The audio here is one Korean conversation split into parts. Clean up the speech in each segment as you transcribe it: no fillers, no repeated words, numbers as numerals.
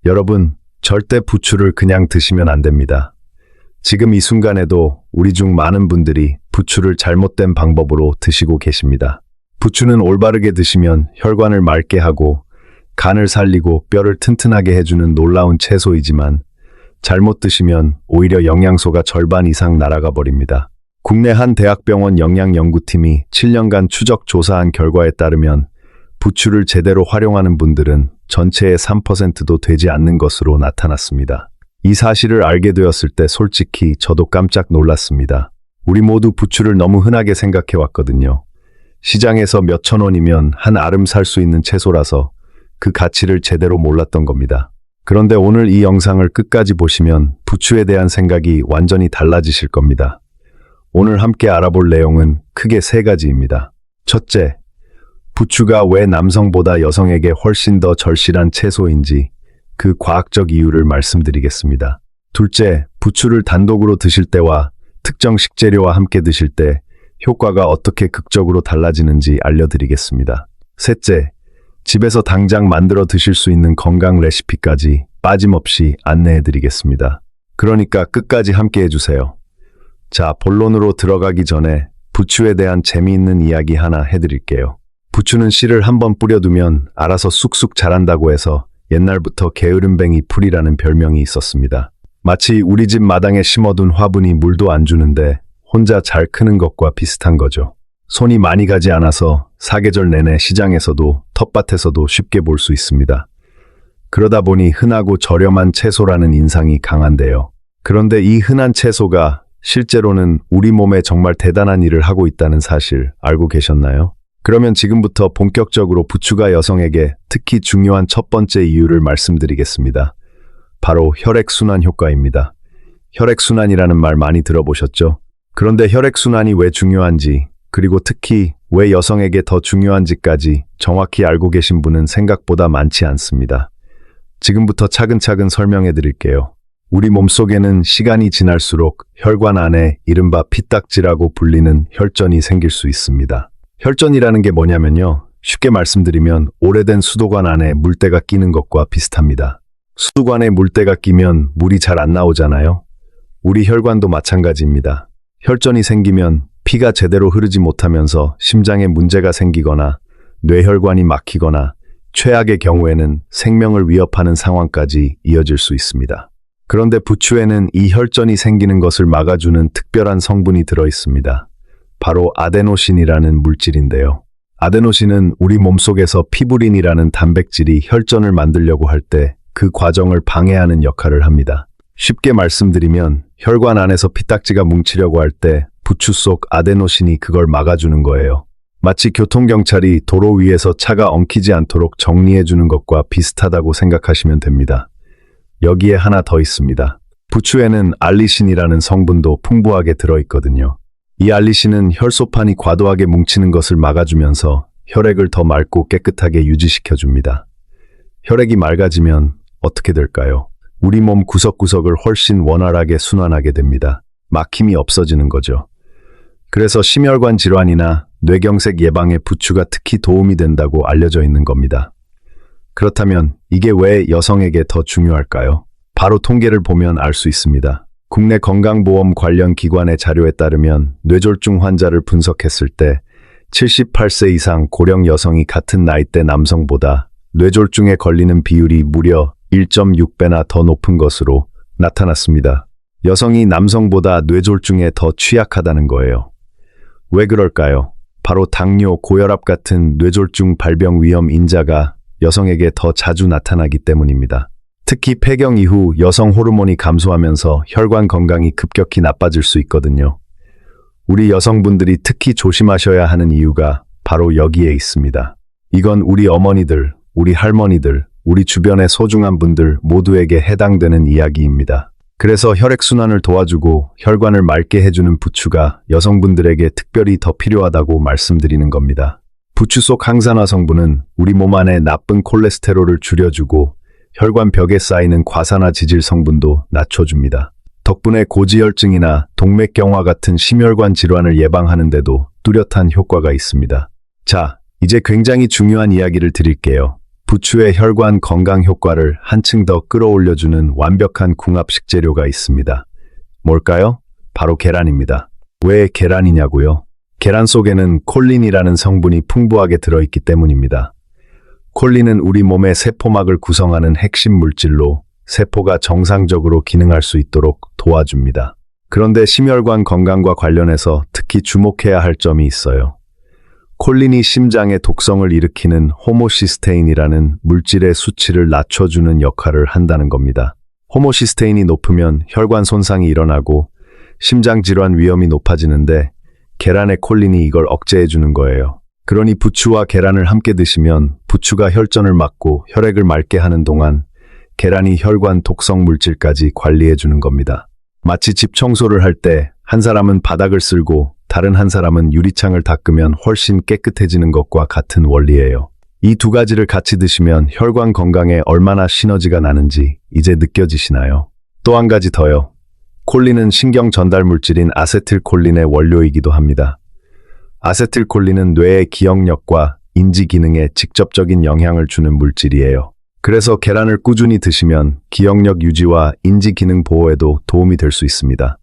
여러분, 절대 부추를 그냥 드시면 안 됩니다. 지금 이 순간에도 우리 중 많은 분들이 부추를 잘못된 방법으로 드시고 계십니다. 부추는 올바르게 드시면 혈관을 맑게 하고 간을 살리고 뼈를 튼튼하게 해주는 놀라운 채소이지만 잘못 드시면 오히려 영양소가 절반 이상 날아가 버립니다. 국내 한 대학병원 영양연구팀이 7년간 추적 조사한 결과에 따르면 부추를 제대로 활용하는 분들은 전체의 3%도 되지 않는 것으로 나타났습니다. 이 사실을 알게 되었을 때 솔직히 저도 깜짝 놀랐습니다. 우리 모두 부추를 너무 흔하게 생각해 왔거든요. 시장에서 몇천 원이면 한 알음 살 수 있는 채소라서 그 가치를 제대로 몰랐던 겁니다. 그런데 오늘 이 영상을 끝까지 보시면 부추에 대한 생각이 완전히 달라지실 겁니다. 오늘 함께 알아볼 내용은 크게 세 가지입니다. 첫째, 부추가 왜 남성보다 여성에게 훨씬 더 절실한 채소인지 그 과학적 이유를 말씀드리겠습니다. 둘째, 부추를 단독으로 드실 때와 특정 식재료와 함께 드실 때 효과가 어떻게 극적으로 달라지는지 알려드리겠습니다. 셋째, 집에서 당장 만들어 드실 수 있는 건강 레시피까지 빠짐없이 안내해드리겠습니다. 그러니까 끝까지 함께 해주세요. 자, 본론으로 들어가기 전에 부추에 대한 재미있는 이야기 하나 해드릴게요. 부추는 씨를 한번 뿌려두면 알아서 쑥쑥 자란다고 해서 옛날부터 게으름뱅이 풀이라는 별명이 있었습니다. 마치 우리 집 마당에 심어둔 화분이 물도 안 주는데 혼자 잘 크는 것과 비슷한 거죠. 손이 많이 가지 않아서 사계절 내내 시장에서도 텃밭에서도 쉽게 볼 수 있습니다. 그러다 보니 흔하고 저렴한 채소라는 인상이 강한데요. 그런데 이 흔한 채소가 실제로는 우리 몸에 정말 대단한 일을 하고 있다는 사실 알고 계셨나요? 그러면 지금부터 본격적으로 부추가 여성에게 특히 중요한 첫 번째 이유를 말씀드리겠습니다. 바로 혈액순환 효과입니다. 혈액순환이라는 말 많이 들어보셨죠? 그런데 혈액순환이 왜 중요한지, 그리고 특히 왜 여성에게 더 중요한지까지 정확히 알고 계신 분은 생각보다 많지 않습니다. 지금부터 차근차근 설명해 드릴게요. 우리 몸속에는 시간이 지날수록 혈관 안에 이른바 피딱지라고 불리는 혈전이 생길 수 있습니다. 혈전이라는 게 뭐냐면요. 쉽게 말씀드리면 오래된 수도관 안에 물때가 끼는 것과 비슷합니다. 수도관에 물때가 끼면 물이 잘 안 나오잖아요. 우리 혈관도 마찬가지입니다. 혈전이 생기면 피가 제대로 흐르지 못하면서 심장에 문제가 생기거나 뇌혈관이 막히거나 최악의 경우에는 생명을 위협하는 상황까지 이어질 수 있습니다. 그런데 부추에는 이 혈전이 생기는 것을 막아주는 특별한 성분이 들어 있습니다. 바로 아데노신이라는 물질인데요. 아데노신은 우리 몸속에서 피부린이라는 단백질이 혈전을 만들려고 할 때 그 과정을 방해하는 역할을 합니다. 쉽게 말씀드리면 혈관 안에서 피딱지가 뭉치려고 할 때 부추 속 아데노신이 그걸 막아주는 거예요. 마치 교통경찰이 도로 위에서 차가 엉키지 않도록 정리해주는 것과 비슷하다고 생각하시면 됩니다. 여기에 하나 더 있습니다. 부추에는 알리신이라는 성분도 풍부하게 들어있거든요. 이 알리신은 혈소판이 과도하게 뭉치는 것을 막아주면서 혈액을 더 맑고 깨끗하게 유지시켜줍니다. 혈액이 맑아지면 어떻게 될까요? 우리 몸 구석구석을 훨씬 원활하게 순환하게 됩니다. 막힘이 없어지는 거죠. 그래서 심혈관 질환이나 뇌경색 예방에 부추가 특히 도움이 된다고 알려져 있는 겁니다. 그렇다면 이게 왜 여성에게 더 중요할까요? 바로 통계를 보면 알 수 있습니다. 국내 건강보험 관련 기관의 자료에 따르면 뇌졸중 환자를 분석했을 때 78세 이상 고령 여성이 같은 나이대 남성보다 뇌졸중에 걸리는 비율이 무려 1.6배나 더 높은 것으로 나타났습니다. 여성이 남성보다 뇌졸중에 더 취약하다는 거예요. 왜 그럴까요? 바로 당뇨, 고혈압 같은 뇌졸중 발병 위험 인자가 여성에게 더 자주 나타나기 때문입니다. 특히 폐경 이후 여성 호르몬이 감소하면서 혈관 건강이 급격히 나빠질 수 있거든요. 우리 여성분들이 특히 조심하셔야 하는 이유가 바로 여기에 있습니다. 이건 우리 어머니들, 우리 할머니들, 우리 주변의 소중한 분들 모두에게 해당되는 이야기입니다. 그래서 혈액순환을 도와주고 혈관을 맑게 해주는 부추가 여성분들에게 특별히 더 필요하다고 말씀드리는 겁니다. 부추 속 항산화 성분은 우리 몸 안에 나쁜 콜레스테롤을 줄여주고 혈관 벽에 쌓이는 과산화 지질 성분도 낮춰줍니다. 덕분에 고지혈증이나 동맥경화 같은 심혈관 질환을 예방하는 데도 뚜렷한 효과가 있습니다. 자, 이제 굉장히 중요한 이야기를 드릴게요. 부추의 혈관 건강 효과를 한층 더 끌어올려주는 완벽한 궁합 식재료가 있습니다. 뭘까요? 바로 계란입니다. 왜 계란이냐고요? 계란 속에는 콜린이라는 성분이 풍부하게 들어있기 때문입니다. 콜린은 우리 몸의 세포막을 구성하는 핵심 물질로 세포가 정상적으로 기능할 수 있도록 도와줍니다. 그런데 심혈관 건강과 관련해서 특히 주목해야 할 점이 있어요. 콜린이 심장의 독성을 일으키는 호모시스테인이라는 물질의 수치를 낮춰주는 역할을 한다는 겁니다. 호모시스테인이 높으면 혈관 손상이 일어나고 심장 질환 위험이 높아지는데 계란의 콜린이 이걸 억제해주는 거예요. 그러니 부추와 계란을 함께 드시면 부추가 혈전을 막고 혈액을 맑게 하는 동안 계란이 혈관 독성 물질까지 관리해주는 겁니다. 마치 집 청소를 할 때 한 사람은 바닥을 쓸고 다른 한 사람은 유리창을 닦으면 훨씬 깨끗해지는 것과 같은 원리예요. 이 두 가지를 같이 드시면 혈관 건강에 얼마나 시너지가 나는지 이제 느껴지시나요? 또 한 가지 더요. 콜린은 신경 전달 물질인 아세틸콜린의 원료이기도 합니다. 아세틸콜린은 뇌의 기억력과 인지 기능에 직접적인 영향을 주는 물질이에요. 그래서 계란을 꾸준히 드시면 기억력 유지와 인지 기능 보호에도 도움이 될 수 있습니다.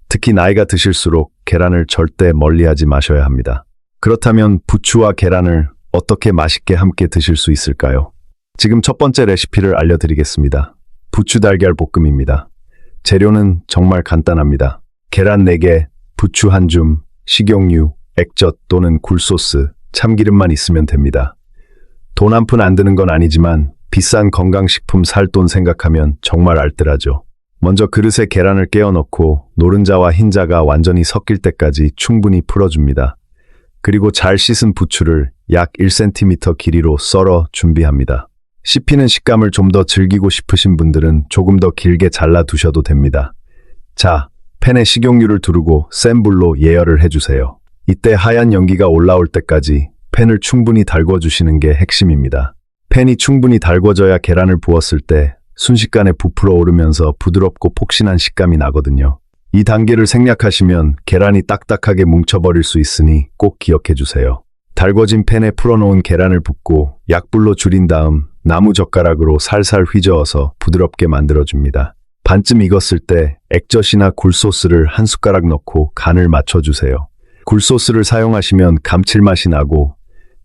특히 나이가 드실수록 계란을 절대 멀리하지 마셔야 합니다. 그렇다면 부추와 계란을 어떻게 맛있게 함께 드실 수 있을까요? 지금 첫 번째 레시피를 알려드리겠습니다. 부추 달걀 볶음입니다. 재료는 정말 간단합니다. 계란 4개, 부추 1줌, 식용유, 액젓 또는 굴소스, 참기름만 있으면 됩니다. 돈 한 푼 안 드는 건 아니지만 비싼 건강식품 살 돈 생각하면 정말 알뜰하죠. 먼저 그릇에 계란을 깨어 넣고 노른자와 흰자가 완전히 섞일 때까지 충분히 풀어줍니다. 그리고 잘 씻은 부추를 약 1cm 길이로 썰어 준비합니다. 씹히는 식감을 좀 더 즐기고 싶으신 분들은 조금 더 길게 잘라 두셔도 됩니다. 자, 팬에 식용유를 두르고 센 불로 예열을 해주세요. 이때 하얀 연기가 올라올 때까지 팬을 충분히 달궈주시는 게 핵심입니다. 팬이 충분히 달궈져야 계란을 부었을 때 순식간에 부풀어 오르면서 부드럽고 폭신한 식감이 나거든요. 이 단계를 생략하시면 계란이 딱딱하게 뭉쳐버릴 수 있으니 꼭 기억해 주세요. 달궈진 팬에 풀어놓은 계란을 붓고 약불로 줄인 다음 나무 젓가락으로 살살 휘저어서 부드럽게 만들어줍니다. 반쯤 익었을 때 액젓이나 굴소스를 한 숟가락 넣고 간을 맞춰주세요. 굴소스를 사용하시면 감칠맛이 나고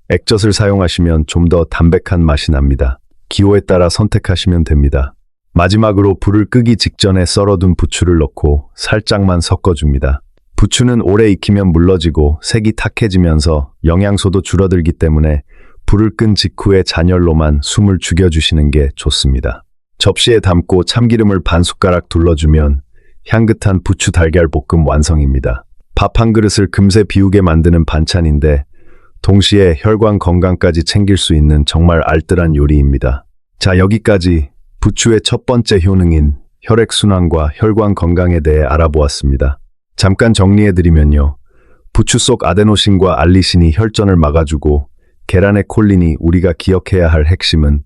액젓을 사용하시면 좀 더 담백한 맛이 납니다. 기호에 따라 선택하시면 됩니다. 마지막으로 불을 끄기 직전에 썰어둔 부추를 넣고 살짝만 섞어줍니다. 부추는 오래 익히면 물러지고 색이 탁해지면서 영양소도 줄어들기 때문에 불을 끈 직후에 잔열로만 숨을 죽여주시는 게 좋습니다. 접시에 담고 참기름을 반 숟가락 둘러주면 향긋한 부추 달걀 볶음 완성입니다. 밥 한 그릇을 금세 비우게 만드는 반찬인데 동시에 혈관 건강까지 챙길 수 있는 정말 알뜰한 요리입니다. 자, 여기까지 부추의 첫 번째 효능인 혈액순환과 혈관 건강에 대해 알아보았습니다. 잠깐 정리해드리면요. 부추 속 아데노신과 알리신이 혈전을 막아주고 계란의 콜린이 우리가 기억해야 할 핵심은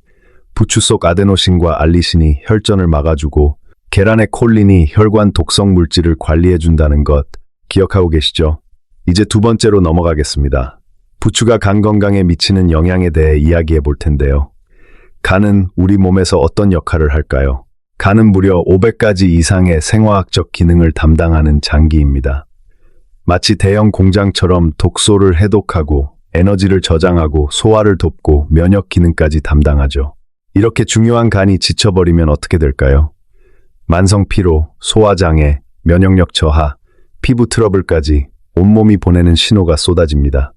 부추 속 아데노신과 알리신이 혈전을 막아주고 계란의 콜린이 혈관 독성 물질을 관리해준다는 것 기억하고 계시죠? 이제 두 번째로 넘어가겠습니다. 부추가 간 건강에 미치는 영향에 대해 이야기해 볼 텐데요. 간은 우리 몸에서 어떤 역할을 할까요? 간은 무려 500가지 이상의 생화학적 기능을 담당하는 장기입니다. 마치 대형 공장처럼 독소를 해독하고 에너지를 저장하고 소화를 돕고 면역 기능까지 담당하죠. 이렇게 중요한 간이 지쳐버리면 어떻게 될까요? 만성 피로, 소화장애, 면역력 저하, 피부 트러블까지 온몸이 보내는 신호가 쏟아집니다.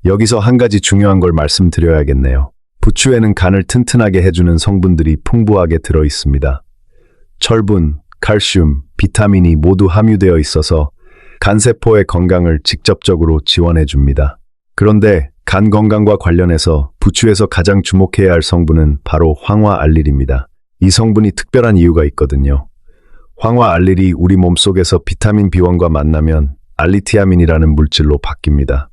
여기서 한 가지 중요한 걸 말씀드려야겠네요. 부추에는 간을 튼튼하게 해주는 성분들이 풍부하게 들어 있습니다. 철분, 칼슘, 비타민이 모두 함유되어 있어서 간세포의 건강을 직접적으로 지원해 줍니다. 그런데 간 건강과 관련해서 부추에서 가장 주목해야 할 성분은 바로 황화알릴입니다. 이 성분이 특별한 이유가 있거든요. 황화알릴이 우리 몸속에서 비타민 B1과 만나면 알리티아민이라는 물질로 바뀝니다.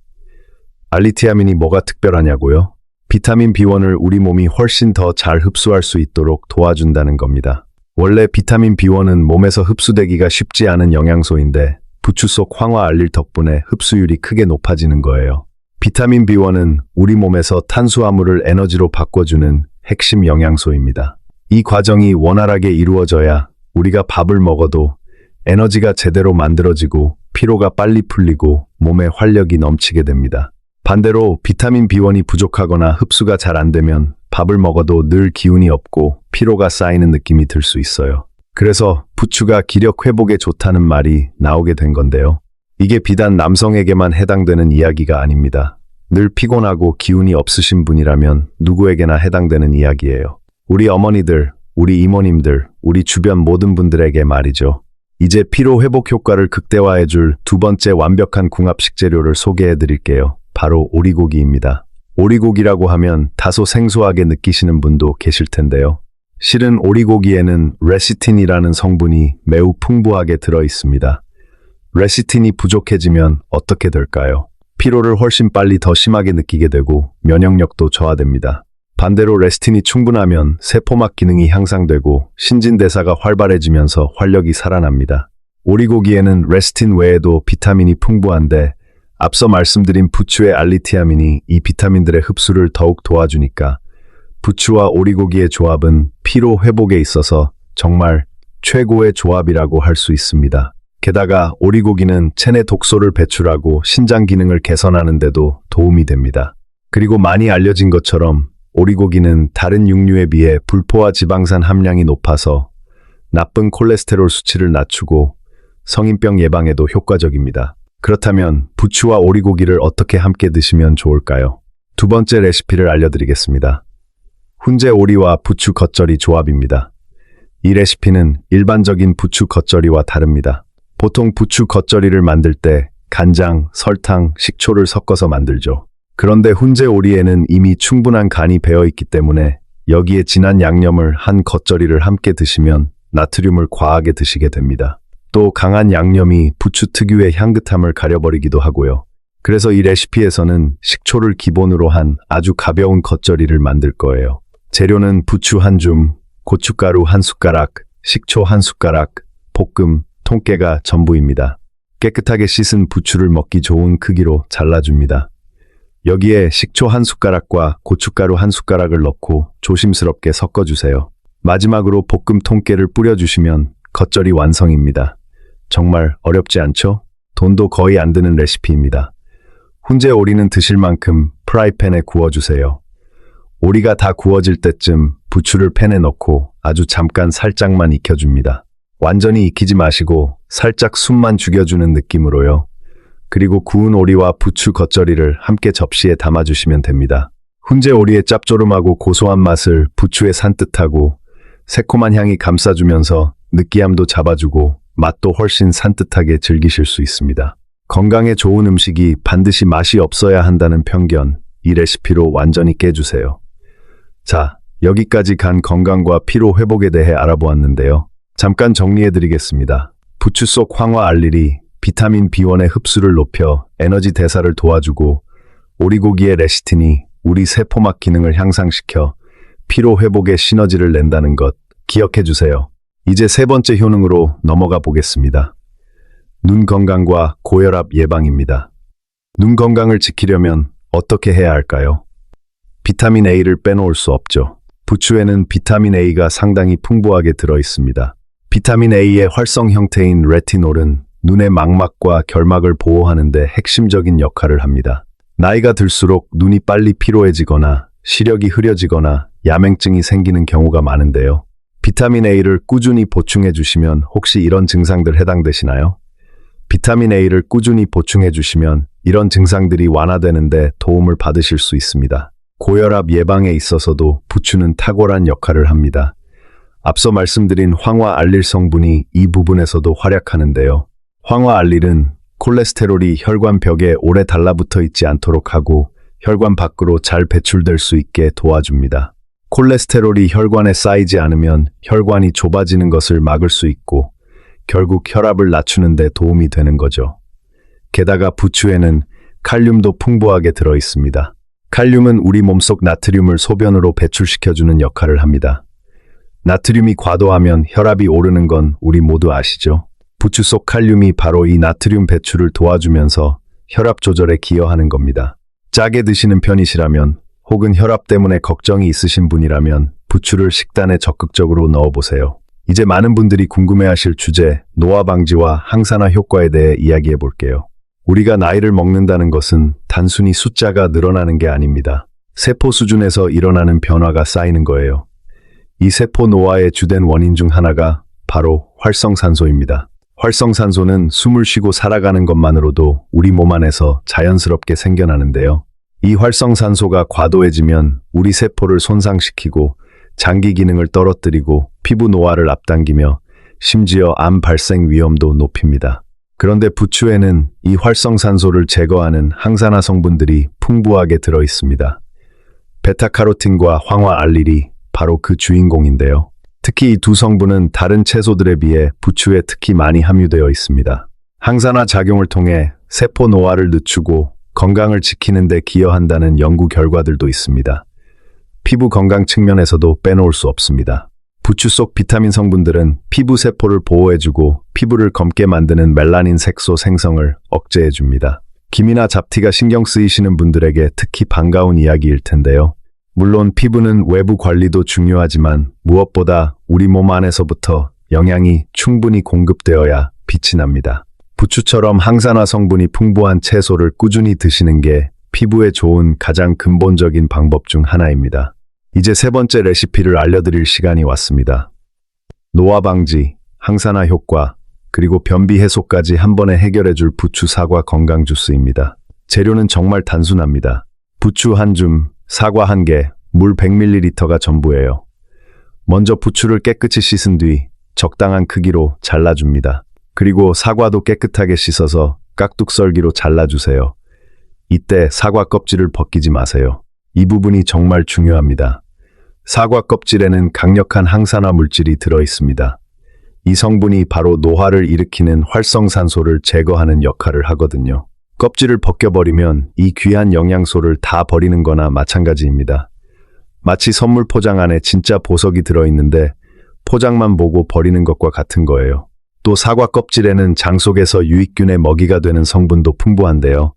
알리티아민이 뭐가 특별하냐고요? 비타민 B1을 우리 몸이 훨씬 더 잘 흡수할 수 있도록 도와준다는 겁니다. 원래 비타민 B1은 몸에서 흡수되기가 쉽지 않은 영양소인데 부추 속 황화알릴 덕분에 흡수율이 크게 높아지는 거예요. 비타민 B1은 우리 몸에서 탄수화물을 에너지로 바꿔주는 핵심 영양소입니다. 이 과정이 원활하게 이루어져야 우리가 밥을 먹어도 에너지가 제대로 만들어지고 피로가 빨리 풀리고 몸에 활력이 넘치게 됩니다. 반대로 비타민 B1이 부족하거나 흡수가 잘 안 되면 밥을 먹어도 늘 기운이 없고 피로가 쌓이는 느낌이 들 수 있어요. 그래서 부추가 기력 회복에 좋다는 말이 나오게 된 건데요. 이게 비단 남성에게만 해당되는 이야기가 아닙니다. 늘 피곤하고 기운이 없으신 분이라면 누구에게나 해당되는 이야기예요. 우리 어머니들, 우리 이모님들, 우리 주변 모든 분들에게 말이죠. 이제 피로 회복 효과를 극대화해줄 두 번째 완벽한 궁합 식재료를 소개해 드릴게요. 바로 오리고기입니다. 오리고기라고 하면 다소 생소하게 느끼시는 분도 계실 텐데요. 실은 오리고기에는 레시틴이라는 성분이 매우 풍부하게 들어 있습니다. 레시틴이 부족해지면 어떻게 될까요? 피로를 훨씬 빨리 더 심하게 느끼게 되고 면역력도 저하됩니다. 반대로 레시틴이 충분하면 세포막 기능이 향상되고 신진대사가 활발해지면서 활력이 살아납니다. 오리고기에는 레시틴 외에도 비타민이 풍부한데 앞서 말씀드린 부추의 알리티아민이 이 비타민들의 흡수를 더욱 도와주니까 부추와 오리고기의 조합은 피로 회복에 있어서 정말 최고의 조합이라고 할 수 있습니다. 게다가 오리고기는 체내 독소를 배출하고 신장 기능을 개선하는 데도 도움이 됩니다. 그리고 많이 알려진 것처럼 오리고기는 다른 육류에 비해 불포화 지방산 함량이 높아서 나쁜 콜레스테롤 수치를 낮추고 성인병 예방에도 효과적입니다. 그렇다면 부추와 오리고기를 어떻게 함께 드시면 좋을까요? 두 번째 레시피를 알려드리겠습니다. 훈제 오리와 부추 겉절이 조합입니다. 이 레시피는 일반적인 부추 겉절이와 다릅니다. 보통 부추 겉절이를 만들 때 간장, 설탕, 식초를 섞어서 만들죠. 그런데 훈제 오리에는 이미 충분한 간이 배어 있기 때문에 여기에 진한 양념을 한 겉절이를 함께 드시면 나트륨을 과하게 드시게 됩니다. 또 강한 양념이 부추 특유의 향긋함을 가려버리기도 하고요. 그래서 이 레시피에서는 식초를 기본으로 한 아주 가벼운 겉절이를 만들 거예요. 재료는 부추 한 줌, 고춧가루 한 숟가락, 식초 한 숟가락, 볶음, 통깨가 전부입니다. 깨끗하게 씻은 부추를 먹기 좋은 크기로 잘라줍니다. 여기에 식초 한 숟가락과 고춧가루 한 숟가락을 넣고 조심스럽게 섞어주세요. 마지막으로 볶음 통깨를 뿌려주시면 겉절이 완성입니다. 정말 어렵지 않죠? 돈도 거의 안 드는 레시피입니다. 훈제 오리는 드실 만큼 프라이팬에 구워주세요. 오리가 다 구워질 때쯤 부추를 팬에 넣고 아주 잠깐 살짝만 익혀줍니다. 완전히 익히지 마시고 살짝 숨만 죽여주는 느낌으로요. 그리고 구운 오리와 부추 겉절이를 함께 접시에 담아주시면 됩니다. 훈제 오리의 짭조름하고 고소한 맛을 부추의 산뜻하고 새콤한 향이 감싸주면서 느끼함도 잡아주고 맛도 훨씬 산뜻하게 즐기실 수 있습니다. 건강에 좋은 음식이 반드시 맛이 없어야 한다는 편견, 이 레시피로 완전히 깨주세요. 자, 여기까지 간 건강과 피로 회복에 대해 알아보았는데요. 잠깐 정리해드리겠습니다. 부추 속 황화 알릴이 비타민 B1의 흡수를 높여 에너지 대사를 도와주고 오리고기의 레시틴이 우리 세포막 기능을 향상시켜 피로 회복에 시너지를 낸다는 것 기억해주세요. 이제 세 번째 효능으로 넘어가 보겠습니다. 눈 건강과 고혈압 예방입니다. 눈 건강을 지키려면 어떻게 해야 할까요? 비타민 A를 빼놓을 수 없죠. 부추에는 비타민 A가 상당히 풍부하게 들어 있습니다. 비타민 A의 활성 형태인 레티놀은 눈의 망막과 결막을 보호하는 데 핵심적인 역할을 합니다. 나이가 들수록 눈이 빨리 피로해지거나 시력이 흐려지거나 야맹증이 생기는 경우가 많은데요. 비타민 A를 꾸준히 보충해 주시면 혹시 이런 증상들 해당되시나요? 비타민 A를 꾸준히 보충해 주시면 이런 증상들이 완화되는데 도움을 받으실 수 있습니다. 고혈압 예방에 있어서도 부추는 탁월한 역할을 합니다. 앞서 말씀드린 황화 알릴 성분이 이 부분에서도 활약하는데요. 황화 알릴은 콜레스테롤이 혈관 벽에 오래 달라붙어 있지 않도록 하고 혈관 밖으로 잘 배출될 수 있게 도와줍니다. 콜레스테롤이 혈관에 쌓이지 않으면 혈관이 좁아지는 것을 막을 수 있고 결국 혈압을 낮추는 데 도움이 되는 거죠. 게다가 부추에는 칼륨도 풍부하게 들어 있습니다. 칼륨은 우리 몸속 나트륨을 소변으로 배출시켜주는 역할을 합니다. 나트륨이 과도하면 혈압이 오르는 건 우리 모두 아시죠? 부추 속 칼륨이 바로 이 나트륨 배출을 도와주면서 혈압 조절에 기여하는 겁니다. 짜게 드시는 편이시라면 혹은 혈압 때문에 걱정이 있으신 분이라면 부추를 식단에 적극적으로 넣어보세요. 이제 많은 분들이 궁금해하실 주제, 노화 방지와 항산화 효과에 대해 이야기해 볼게요. 우리가 나이를 먹는다는 것은 단순히 숫자가 늘어나는 게 아닙니다. 세포 수준에서 일어나는 변화가 쌓이는 거예요. 이 세포 노화의 주된 원인 중 하나가 바로 활성산소입니다. 활성산소는 숨을 쉬고 살아가는 것만으로도 우리 몸 안에서 자연스럽게 생겨나는데요. 이 활성산소가 과도해지면 우리 세포를 손상시키고 장기 기능을 떨어뜨리고 피부 노화를 앞당기며 심지어 암 발생 위험도 높입니다. 그런데 부추에는 이 활성산소를 제거하는 항산화 성분들이 풍부하게 들어 있습니다. 베타카로틴과 황화알릴이 바로 그 주인공인데요. 특히 이 두 성분은 다른 채소들에 비해 부추에 특히 많이 함유되어 있습니다. 항산화 작용을 통해 세포 노화를 늦추고 건강을 지키는 데 기여한다는 연구 결과들도 있습니다. 피부 건강 측면에서도 빼놓을 수 없습니다. 부추 속 비타민 성분들은 피부 세포를 보호해주고 피부를 검게 만드는 멜라닌 색소 생성을 억제해줍니다. 김이나 잡티가 신경 쓰이시는 분들에게 특히 반가운 이야기일 텐데요. 물론 피부는 외부 관리도 중요하지만 무엇보다 우리 몸 안에서부터 영양이 충분히 공급되어야 빛이 납니다. 부추처럼 항산화 성분이 풍부한 채소를 꾸준히 드시는 게 피부에 좋은 가장 근본적인 방법 중 하나입니다. 이제 세 번째 레시피를 알려드릴 시간이 왔습니다. 노화 방지, 항산화 효과, 그리고 변비 해소까지 한 번에 해결해줄 부추 사과 건강 주스입니다. 재료는 정말 단순합니다. 부추 한 줌, 사과 한 개, 물 100ml가 전부예요. 먼저 부추를 깨끗이 씻은 뒤 적당한 크기로 잘라줍니다. 그리고 사과도 깨끗하게 씻어서 깍둑썰기로 잘라주세요. 이때 사과 껍질을 벗기지 마세요. 이 부분이 정말 중요합니다. 사과 껍질에는 강력한 항산화 물질이 들어 있습니다. 이 성분이 바로 노화를 일으키는 활성산소를 제거하는 역할을 하거든요. 껍질을 벗겨버리면 이 귀한 영양소를 다 버리는 거나 마찬가지입니다. 마치 선물 포장 안에 진짜 보석이 들어있는데 포장만 보고 버리는 것과 같은 거예요. 또 사과 껍질에는 장 속에서 유익균의 먹이가 되는 성분도 풍부한데요.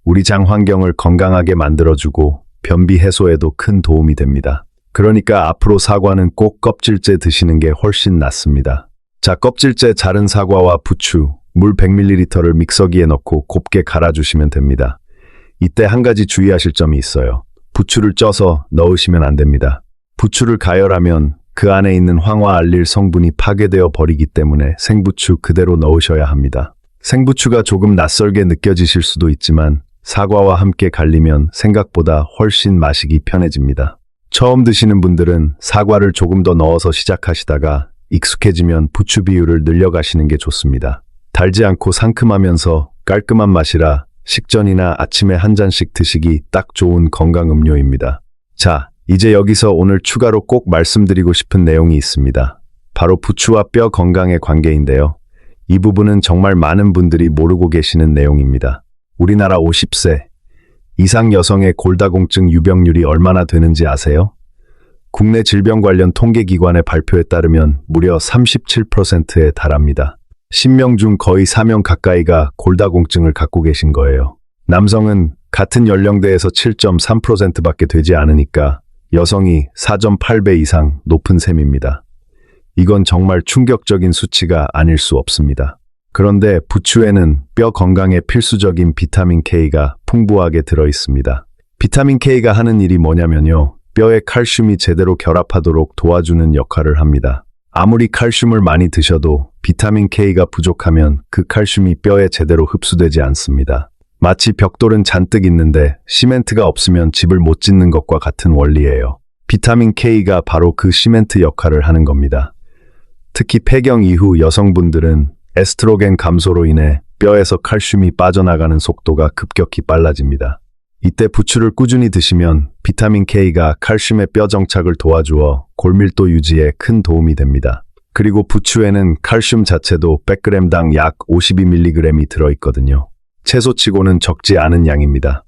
우리 장 환경을 건강하게 만들어주고 변비 해소에도 큰 도움이 됩니다. 그러니까 앞으로 사과는 꼭 껍질째 드시는 게 훨씬 낫습니다. 자, 껍질째 자른 사과와 부추, 물 100ml를 믹서기에 넣고 곱게 갈아주시면 됩니다. 이때 한 가지 주의하실 점이 있어요. 부추를 쪄서 넣으시면 안 됩니다. 부추를 가열하면 그 안에 있는 황화알릴 성분이 파괴되어 버리기 때문에 생부추 그대로 넣으셔야 합니다. 생부추가 조금 낯설게 느껴지실 수도 있지만 사과와 함께 갈리면 생각보다 훨씬 마시기 편해집니다. 처음 드시는 분들은 사과를 조금 더 넣어서 시작하시다가 익숙해지면 부추 비율을 늘려가시는 게 좋습니다. 달지 않고 상큼하면서 깔끔한 맛이라 식전이나 아침에 한 잔씩 드시기 딱 좋은 건강 음료입니다. 자, 이제 여기서 오늘 추가로 꼭 말씀드리고 싶은 내용이 있습니다. 바로 부추와 뼈 건강의 관계인데요. 이 부분은 정말 많은 분들이 모르고 계시는 내용입니다. 우리나라 50세 이상 여성의 골다공증 유병률이 얼마나 되는지 아세요? 국내 질병 관련 통계기관의 발표에 따르면 무려 37%에 달합니다. 10명 중 거의 4명 가까이가 골다공증을 갖고 계신 거예요. 남성은 같은 연령대에서 7.3%밖에 되지 않으니까 여성이 4.8배 이상 높은 셈입니다. 이건 정말 충격적인 수치가 아닐 수 없습니다. 그런데 부추에는 뼈 건강에 필수적인 비타민 K가 풍부하게 들어 있습니다. 비타민 K가 하는 일이 뭐냐면요. 뼈에 칼슘이 제대로 결합하도록 도와주는 역할을 합니다. 아무리 칼슘을 많이 드셔도 비타민 K가 부족하면 그 칼슘이 뼈에 제대로 흡수되지 않습니다. 마치 벽돌은 잔뜩 있는데 시멘트가 없으면 집을 못 짓는 것과 같은 원리예요. 비타민 K가 바로 그 시멘트 역할을 하는 겁니다. 특히 폐경 이후 여성분들은 에스트로겐 감소로 인해 뼈에서 칼슘이 빠져나가는 속도가 급격히 빨라집니다. 이때 부추를 꾸준히 드시면 비타민 K가 칼슘의 뼈 정착을 도와주어 골밀도 유지에 큰 도움이 됩니다. 그리고 부추에는 칼슘 자체도 100g당 약 52mg이 들어있거든요. 채소치고는 적지 않은 양입니다.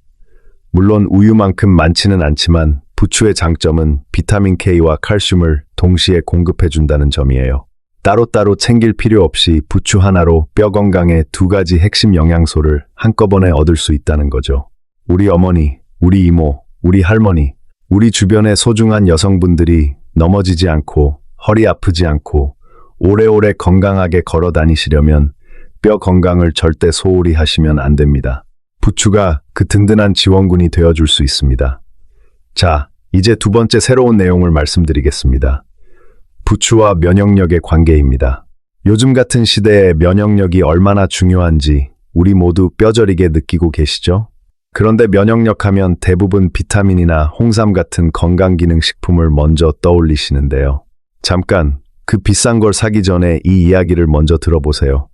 물론 우유만큼 많지는 않지만 부추의 장점은 비타민 K와 칼슘을 동시에 공급해준다는 점이에요. 따로따로 챙길 필요 없이 부추 하나로 뼈 건강에 두 가지 핵심 영양소를 한꺼번에 얻을 수 있다는 거죠. 우리 어머니, 우리 이모, 우리 할머니, 우리 주변의 소중한 여성분들이 넘어지지 않고 허리 아프지 않고 오래오래 건강하게 걸어 다니시려면 뼈 건강을 절대 소홀히 하시면 안 됩니다. 부추가 그 든든한 지원군이 되어줄 수 있습니다. 자, 이제 두 번째 새로운 내용을 말씀드리겠습니다. 부추와 면역력의 관계입니다. 요즘 같은 시대에 면역력이 얼마나 중요한지 우리 모두 뼈저리게 느끼고 계시죠? 그런데 면역력 하면 대부분 비타민이나 홍삼 같은 건강기능식품을 먼저 떠올리시는데요. 잠깐, 그 비싼 걸 사기 전에 이 이야기를 먼저 들어보세요.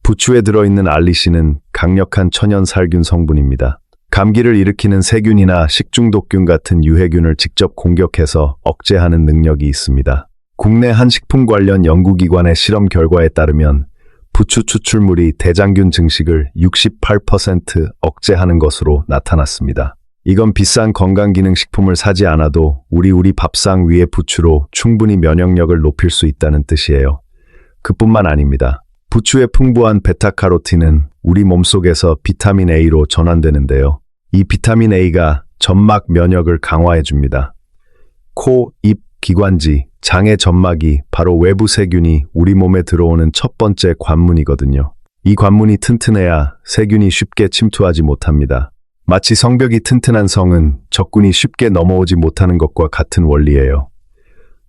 부추에 들어있는 알리신은 강력한 천연 살균 성분입니다. 감기를 일으키는 세균이나 식중독균 같은 유해균을 직접 공격해서 억제하는 능력이 있습니다. 국내 한 식품 관련 연구기관의 실험 결과에 따르면 부추 추출물이 대장균 증식을 68% 억제하는 것으로 나타났습니다. 이건 비싼 건강기능식품을 사지 않아도 우리 밥상 위의 부추로 충분히 면역력을 높일 수 있다는 뜻이에요. 그뿐만 아닙니다. 부추의 풍부한 베타카로틴은 우리 몸속에서 비타민 A로 전환되는데요. 이 비타민 A가 점막 면역을 강화해줍니다. 코, 입, 기관지, 장의 점막이 바로 외부 세균이 우리 몸에 들어오는 첫 번째 관문이거든요. 이 관문이 튼튼해야 세균이 쉽게 침투하지 못합니다. 마치 성벽이 튼튼한 성은 적군이 쉽게 넘어오지 못하는 것과 같은 원리예요.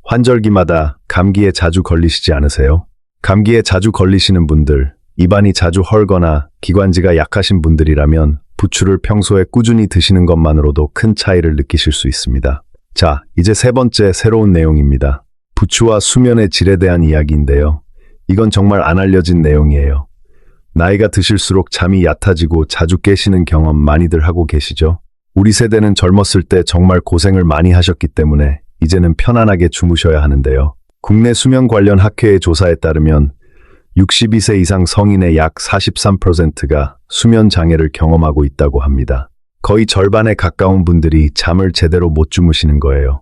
환절기마다 감기에 자주 걸리시지 않으세요? 감기에 자주 걸리시는 분들, 입안이 자주 헐거나 기관지가 약하신 분들이라면 부추를 평소에 꾸준히 드시는 것만으로도 큰 차이를 느끼실 수 있습니다. 자, 이제 세 번째 새로운 내용입니다. 부추와 수면의 질에 대한 이야기인데요. 이건 정말 안 알려진 내용이에요. 나이가 드실수록 잠이 얕아지고 자주 깨시는 경험 많이들 하고 계시죠? 우리 세대는 젊었을 때 정말 고생을 많이 하셨기 때문에 이제는 편안하게 주무셔야 하는데요. 국내 수면 관련 학회의 조사에 따르면 62세 이상 성인의 약 43%가 수면 장애를 경험하고 있다고 합니다. 거의 절반에 가까운 분들이 잠을 제대로 못 주무시는 거예요.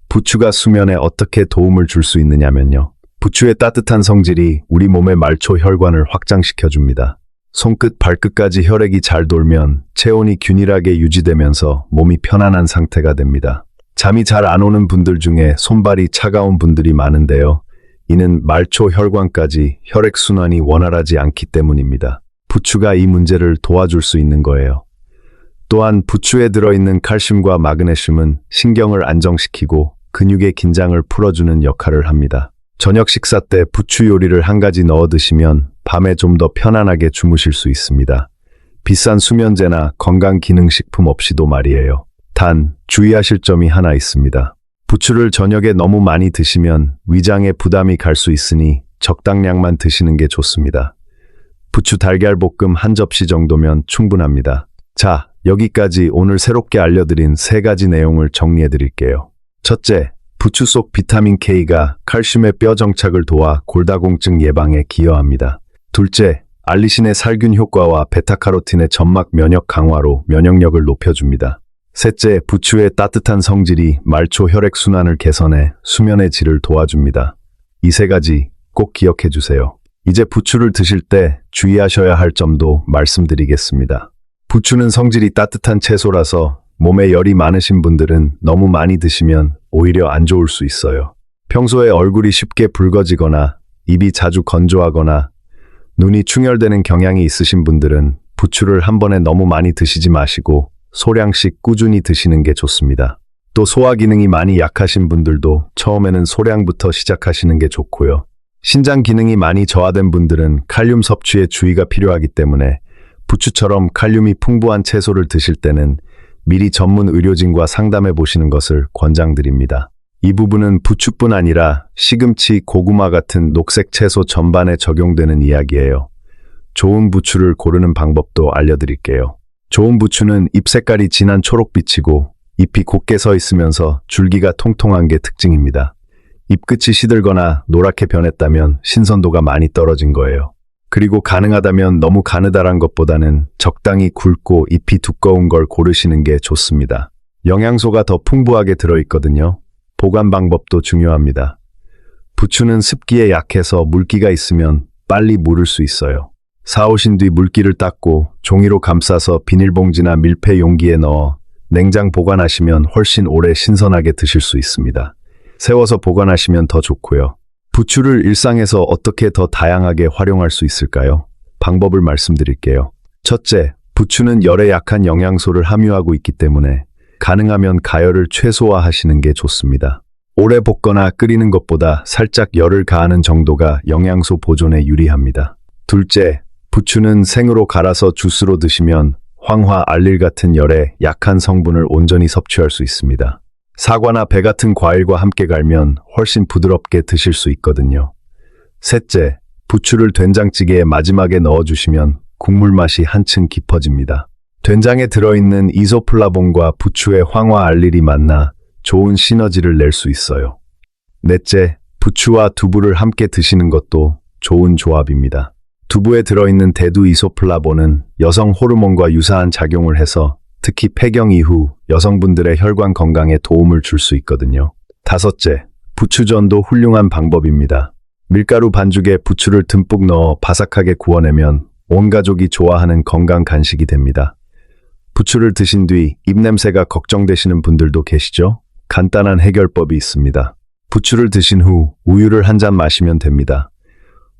부추가 수면에 어떻게 도움을 줄 수 있느냐면요. 부추의 따뜻한 성질이 우리 몸의 말초 혈관을 확장시켜줍니다. 손끝 발끝까지 혈액이 잘 돌면 체온이 균일하게 유지되면서 몸이 편안한 상태가 됩니다. 잠이 잘 안 오는 분들 중에 손발이 차가운 분들이 많은데요. 이는 말초 혈관까지 혈액순환이 원활하지 않기 때문입니다. 부추가 이 문제를 도와줄 수 있는 거예요. 또한 부추에 들어있는 칼슘과 마그네슘은 신경을 안정시키고 근육의 긴장을 풀어주는 역할을 합니다. 저녁 식사 때 부추 요리를 한 가지 넣어 드시면 밤에 좀 더 편안하게 주무실 수 있습니다. 비싼 수면제나 건강기능식품 없이도 말이에요. 단, 주의하실 점이 하나 있습니다. 부추를 저녁에 너무 많이 드시면 위장에 부담이 갈 수 있으니 적당량만 드시는 게 좋습니다. 부추 달걀볶음 한 접시 정도면 충분합니다. 자, 여기까지 오늘 새롭게 알려드린 세 가지 내용을 정리해 드릴게요. 첫째, 부추 속 비타민 K가 칼슘의 뼈 정착을 도와 골다공증 예방에 기여합니다. 둘째, 알리신의 살균 효과와 베타카로틴의 점막 면역 강화로 면역력을 높여줍니다. 셋째, 부추의 따뜻한 성질이 말초 혈액순환을 개선해 수면의 질을 도와줍니다. 이 세 가지 꼭 기억해 주세요. 이제 부추를 드실 때 주의하셔야 할 점도 말씀드리겠습니다. 부추는 성질이 따뜻한 채소라서 몸에 열이 많으신 분들은 너무 많이 드시면 오히려 안 좋을 수 있어요. 평소에 얼굴이 쉽게 붉어지거나 입이 자주 건조하거나 눈이 충혈되는 경향이 있으신 분들은 부추를 한 번에 너무 많이 드시지 마시고 소량씩 꾸준히 드시는 게 좋습니다. 또 소화 기능이 많이 약하신 분들도 처음에는 소량부터 시작하시는 게 좋고요. 신장 기능이 많이 저하된 분들은 칼륨 섭취에 주의가 필요하기 때문에 부추처럼 칼륨이 풍부한 채소를 드실 때는 미리 전문 의료진과 상담해 보시는 것을 권장드립니다. 이 부분은 부추뿐 아니라 시금치, 고구마 같은 녹색 채소 전반에 적용되는 이야기예요. 좋은 부추를 고르는 방법도 알려드릴게요. 좋은 부추는 잎 색깔이 진한 초록빛이고 잎이 곧게 서 있으면서 줄기가 통통한 게 특징입니다. 잎끝이 시들거나 노랗게 변했다면 신선도가 많이 떨어진 거예요. 그리고 가능하다면 너무 가느다란 것보다는 적당히 굵고 잎이 두꺼운 걸 고르시는 게 좋습니다. 영양소가 더 풍부하게 들어있거든요. 보관 방법도 중요합니다. 부추는 습기에 약해서 물기가 있으면 빨리 무를 수 있어요. 사오신 뒤 물기를 닦고 종이로 감싸서 비닐봉지나 밀폐 용기에 넣어 냉장 보관하시면 훨씬 오래 신선하게 드실 수 있습니다. 세워서 보관하시면 더 좋고요. 부추를 일상에서 어떻게 더 다양하게 활용할 수 있을까요? 방법을 말씀드릴게요. 첫째, 부추는 열에 약한 영양소를 함유하고 있기 때문에 가능하면 가열을 최소화하시는 게 좋습니다. 오래 볶거나 끓이는 것보다 살짝 열을 가하는 정도가 영양소 보존에 유리합니다. 둘째, 부추는 생으로 갈아서 주스로 드시면 황화, 알릴 같은 열에 약한 성분을 온전히 섭취할 수 있습니다. 사과나 배 같은 과일과 함께 갈면 훨씬 부드럽게 드실 수 있거든요. 셋째, 부추를 된장찌개에 마지막에 넣어주시면 국물 맛이 한층 깊어집니다. 된장에 들어있는 이소플라본과 부추의 황화 알릴이 만나 좋은 시너지를 낼 수 있어요. 넷째, 부추와 두부를 함께 드시는 것도 좋은 조합입니다. 두부에 들어있는 대두 이소플라본은 여성 호르몬과 유사한 작용을 해서 특히 폐경 이후 여성분들의 혈관 건강에 도움을 줄 수 있거든요. 다섯째, 부추전도 훌륭한 방법입니다. 밀가루 반죽에 부추를 듬뿍 넣어 바삭하게 구워내면 온 가족이 좋아하는 건강 간식이 됩니다. 부추를 드신 뒤 입냄새가 걱정되시는 분들도 계시죠? 간단한 해결법이 있습니다. 부추를 드신 후 우유를 한 잔 마시면 됩니다.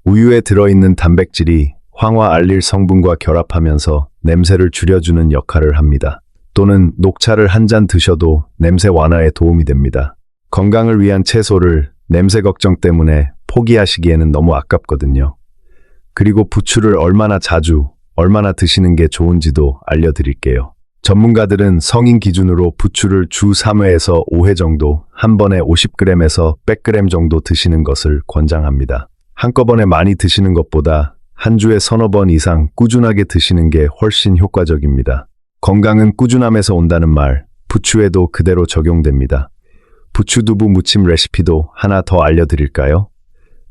우유에 들어있는 단백질이 황화 알릴 성분과 결합하면서 냄새를 줄여주는 역할을 합니다. 또는 녹차를 한 잔 드셔도 냄새 완화에 도움이 됩니다. 건강을 위한 채소를 냄새 걱정 때문에 포기하시기에는 너무 아깝거든요. 그리고 부추를 얼마나 자주, 얼마나 드시는 게 좋은지도 알려드릴게요. 전문가들은 성인 기준으로 부추를 주 3회에서 5회 정도, 한 번에 50g에서 100g 정도 드시는 것을 권장합니다. 한꺼번에 많이 드시는 것보다 한 주에 서너 번 이상 꾸준하게 드시는 게 훨씬 효과적입니다. 건강은 꾸준함에서 온다는 말, 부추에도 그대로 적용됩니다. 부추두부 무침 레시피도 하나 더 알려드릴까요?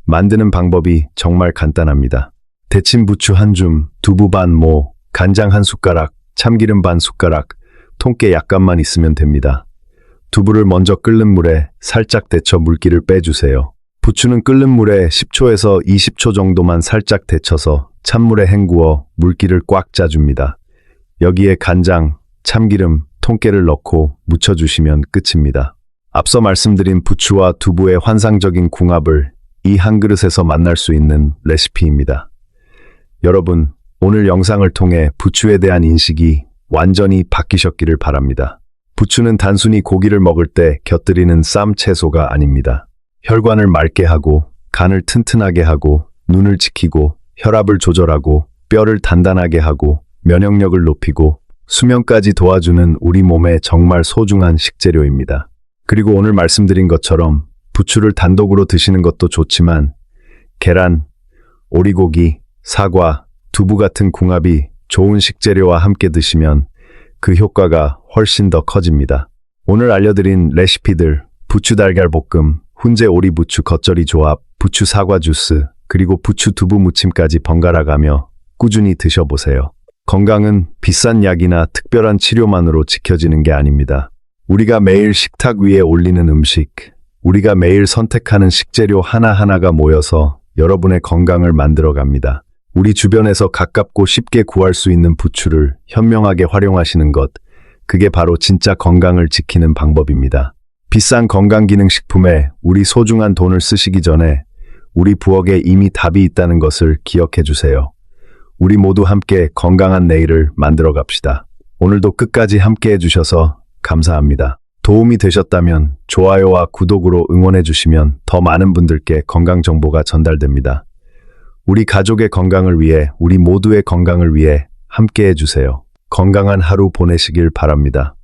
만드는 방법이 정말 간단합니다. 데친 부추 한 줌, 두부 반 모, 간장 한 숟가락, 참기름 반 숟가락, 통깨 약간만 있으면 됩니다. 두부를 먼저 끓는 물에 살짝 데쳐 물기를 빼주세요. 부추는 끓는 물에 10초에서 20초 정도만 살짝 데쳐서 찬물에 헹구어 물기를 꽉 짜줍니다. 여기에 간장, 참기름, 통깨를 넣고 묻혀주시면 끝입니다. 앞서 말씀드린 부추와 두부의 환상적인 궁합을 이 한 그릇에서 만날 수 있는 레시피입니다. 여러분, 오늘 영상을 통해 부추에 대한 인식이 완전히 바뀌셨기를 바랍니다. 부추는 단순히 고기를 먹을 때 곁들이는 쌈 채소가 아닙니다. 혈관을 맑게 하고, 간을 튼튼하게 하고, 눈을 지키고, 혈압을 조절하고, 뼈를 단단하게 하고, 면역력을 높이고, 수면까지 도와주는 우리 몸에 정말 소중한 식재료입니다. 그리고 오늘 말씀드린 것처럼 부추를 단독으로 드시는 것도 좋지만 계란, 오리고기, 사과, 두부 같은 궁합이 좋은 식재료와 함께 드시면 그 효과가 훨씬 더 커집니다. 오늘 알려드린 레시피들, 부추 달걀 볶음, 훈제 오리 부추 겉절이 조합, 부추 사과 주스, 그리고 부추 두부 무침까지 번갈아 가며 꾸준히 드셔보세요. 건강은 비싼 약이나 특별한 치료만으로 지켜지는 게 아닙니다. 우리가 매일 식탁 위에 올리는 음식, 우리가 매일 선택하는 식재료 하나하나가 모여서 여러분의 건강을 만들어 갑니다. 우리 주변에서 가깝고 쉽게 구할 수 있는 부추를 현명하게 활용하시는 것, 그게 바로 진짜 건강을 지키는 방법입니다. 비싼 건강기능식품에 우리 소중한 돈을 쓰시기 전에 우리 부엌에 이미 답이 있다는 것을 기억해 주세요. 우리 모두 함께 건강한 내일을 만들어 갑시다. 오늘도 끝까지 함께 해주셔서 감사합니다. 도움이 되셨다면 좋아요와 구독으로 응원해 주시면 더 많은 분들께 건강 정보가 전달됩니다. 우리 가족의 건강을 위해, 우리 모두의 건강을 위해 함께 해주세요. 건강한 하루 보내시길 바랍니다.